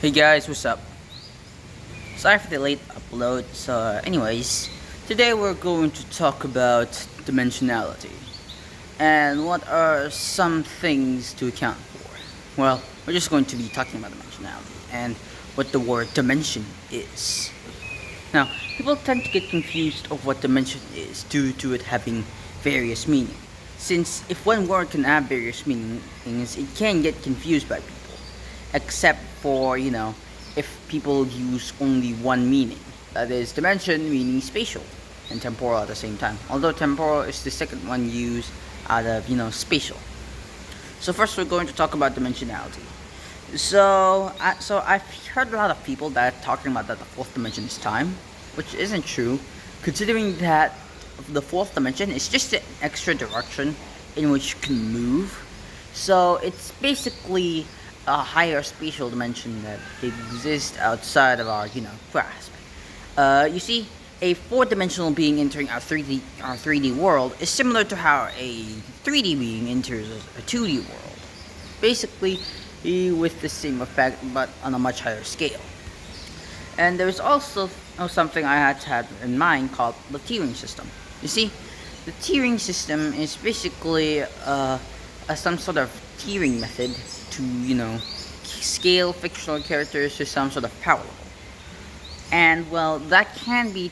Hey guys, what's up? Sorry for the late upload. So, anyways, today we're going to talk about dimensionality and what are some things to account for. Well, we're just going to be talking about dimensionality and what the word dimension is. Now, people tend to get confused of what dimension is due to it having various meanings. Since if one word can have various meanings, it can get confused by people, except for, if people use only one meaning. That is, dimension meaning spatial and temporal at the same time. Although temporal is the second one used out of, spatial. So first we're going to talk about dimensionality. So I've heard a lot of people that are talking about that the fourth dimension is time, which isn't true, considering that the fourth dimension is just an extra direction in which you can move. So it's basically a higher spatial dimension that exists outside of our, grasp. You see, a four-dimensional being entering our 3D world is similar to how a 3D being enters a 2D world. Basically, with the same effect, but on a much higher scale. And there's also something I had to have in mind called the tiering system. You see, the tiering system is basically some sort of tiering method to, scale fictional characters to some sort of power level. And well, that can be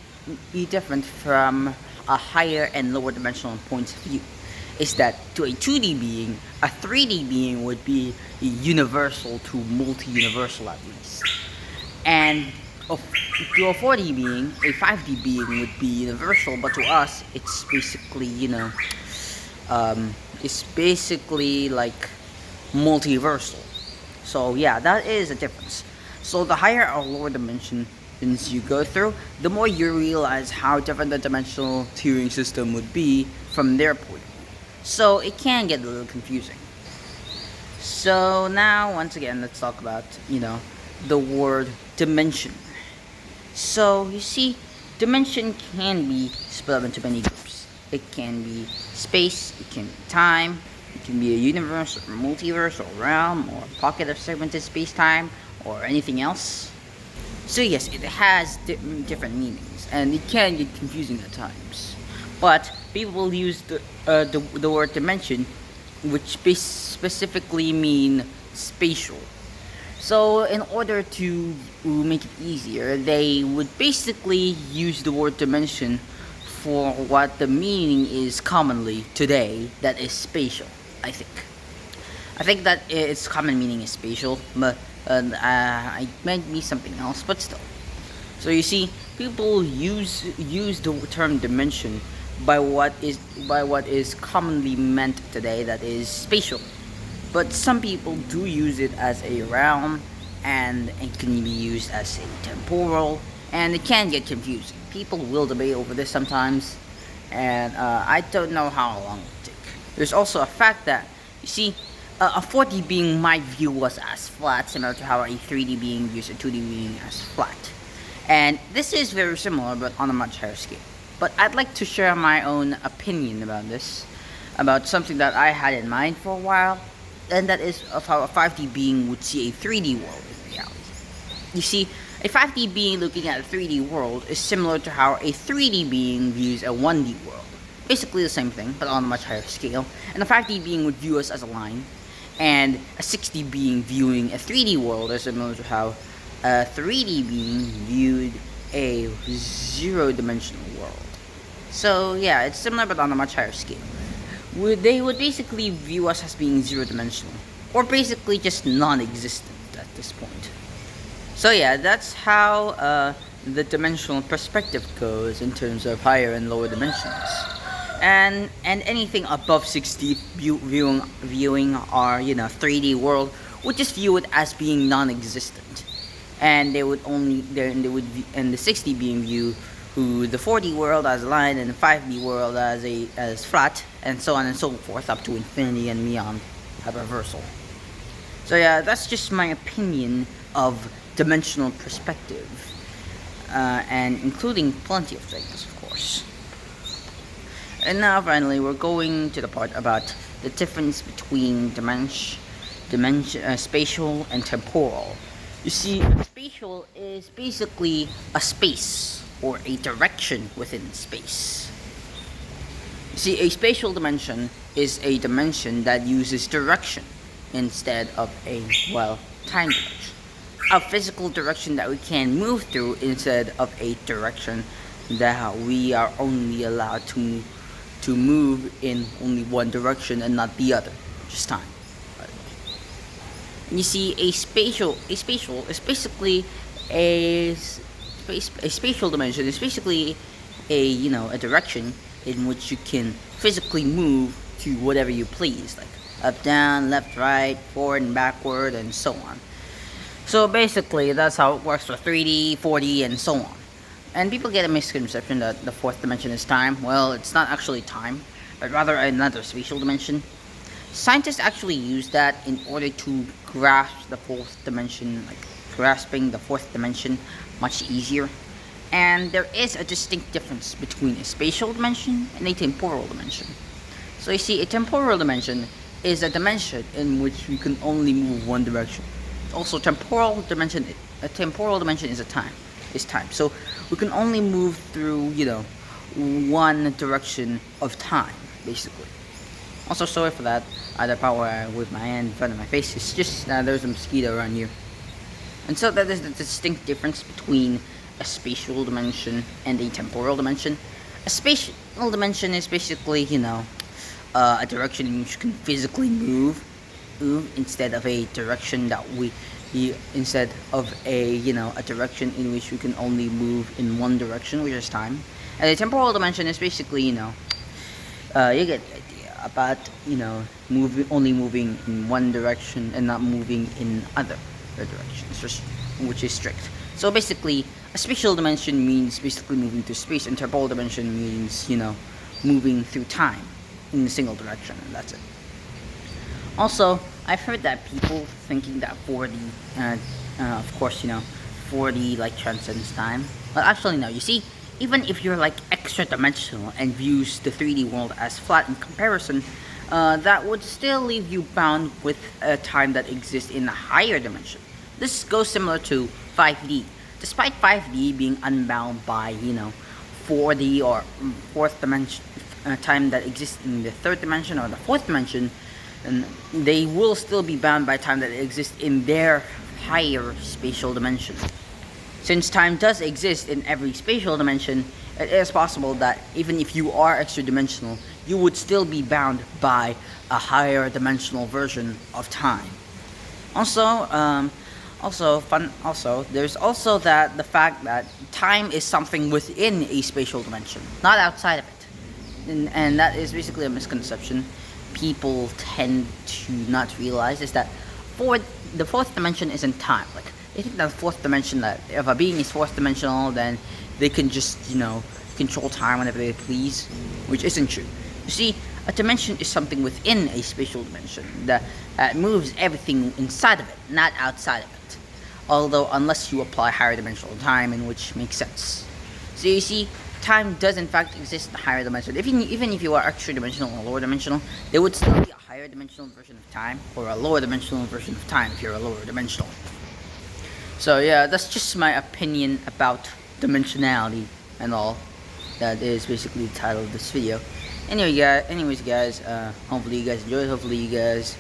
different from a higher and lower dimensional points of view. Is that to a 2D being, a 3D being would be universal to multi-universal at least. And to a 4D being, a 5D being would be universal, but to us, it's basically, it's basically like multiversal. So yeah, that is a difference. So the higher or lower dimensions you go through, the more you realize how different the dimensional tiering system would be from their point of view. So it can get a little confusing. So now, once again, let's talk about, the word dimension. So, you see, dimension can be split up into many groups. It can be space, it can be time, it can be a universe, or multiverse, or realm, or pocket of segmented space-time, or anything else. So yes, it has different meanings, and it can get confusing at times. But people use the word dimension, which specifically mean spatial. So in order to make it easier, they would basically use the word dimension for what the meaning is commonly today, that is spatial, I think. I think that its common meaning is spatial, but it might be something else, but still. So you see, people use the term dimension by what is commonly meant today, that is spatial. But some people do use it as a realm, and it can be used as a temporal, and it can get confusing. People will debate over this sometimes, and I don't know how long it will take. There's also a fact that, you see, a 4D being might view us as flat, similar to how a 3D being views a 2D being as flat. And this is very similar, but on a much higher scale. But I'd like to share my own opinion about this, about something that I had in mind for a while, and that is of how a 5D being would see a 3D world in reality. You see, a 5D being looking at a 3D world is similar to how a 3D being views a 1D world. Basically the same thing, but on a much higher scale. And a 5D being would view us as a line, and a 6D being viewing a 3D world is similar to how a 3D being viewed a zero-dimensional world. So yeah, it's similar but on a much higher scale. They would basically view us as being zero-dimensional, or basically just non-existent at this point. So yeah, that's how the dimensional perspective goes in terms of higher and lower dimensions. And anything above 6D viewing our 3D world would just view it as being non-existent, and the 6D being view the 4D world as a line, and the 5D world as flat, and so on and so forth up to infinity and beyond, a reversal. So yeah, that's just my opinion of dimensional perspective, and including plenty of things, of course. And now finally, we're going to the part about the difference between spatial and temporal. You see, a spatial is basically a space or a direction within space. You see, a spatial dimension is a dimension that uses direction instead of a, well, time direction. A physical direction that we can move through instead of a direction that we are only allowed to move in only one direction and not the other, which is time. And you see, a spatial is basically a spatial dimension is basically a direction in which you can physically move to whatever you please, like up, down, left, right, forward and backward, and so on. So basically, that's how it works for 3D, 4D, and so on. And people get a misconception that the fourth dimension is time. Well, it's not actually time, but rather another spatial dimension. Scientists actually use that in order to grasp the fourth dimension, like grasping the fourth dimension much easier. And there is a distinct difference between a spatial dimension and a temporal dimension. So you see, a temporal dimension is a dimension in which we can only move one direction. Also, a temporal dimension is time. So we can only move through, one direction of time, basically. Also, sorry for that. The power with my hand in front of my face. It's just there's a mosquito around here. And so that is the distinct difference between a spatial dimension and a temporal dimension. A spatial dimension is basically, a direction in which you can physically move instead of a direction that instead of a direction in which we can only move in one direction, which is time. And a temporal dimension is basically, you get the idea about, only moving in one direction and not moving in other directions, which is strict. So basically, a spatial dimension means basically moving through space, and temporal dimension means, moving through time in a single direction, and that's it. Also, I've heard that people thinking that 4D, of course, 4D like transcends time. But actually, no. You see, even if you're like extra dimensional and views the 3D world as flat in comparison, that would still leave you bound with a time that exists in a higher dimension. This goes similar to 5D. Despite 5D being unbound by, 4D or fourth dimension, time that exists in the third dimension or the fourth dimension, and they will still be bound by time that exists in their higher spatial dimension. Since time does exist in every spatial dimension, it is possible that even if you are extra dimensional, you would still be bound by a higher dimensional version of time. There's also the fact that time is something within a spatial dimension, not outside of it. And that is basically a misconception people tend to not realize, is that the fourth dimension isn't time. Like, they think that fourth dimension, that if a being is fourth dimensional, then they can just, control time whenever they please, which isn't true. You see, a dimension is something within a spatial dimension that moves everything inside of it, not outside of it. Although, unless you apply higher dimensional time, in which makes sense. So you see, time does in fact exist in a higher dimension. Even if you are extra dimensional or lower dimensional, there would still be a higher dimensional version of time, or a lower dimensional version of time if you're a lower dimensional. So yeah, that's just my opinion about dimensionality and all. That is basically the title of this video. Anyways guys, hopefully you guys enjoyed. Hopefully you guys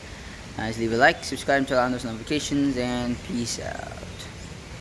leave a like, subscribe, turn on those notifications, and peace out.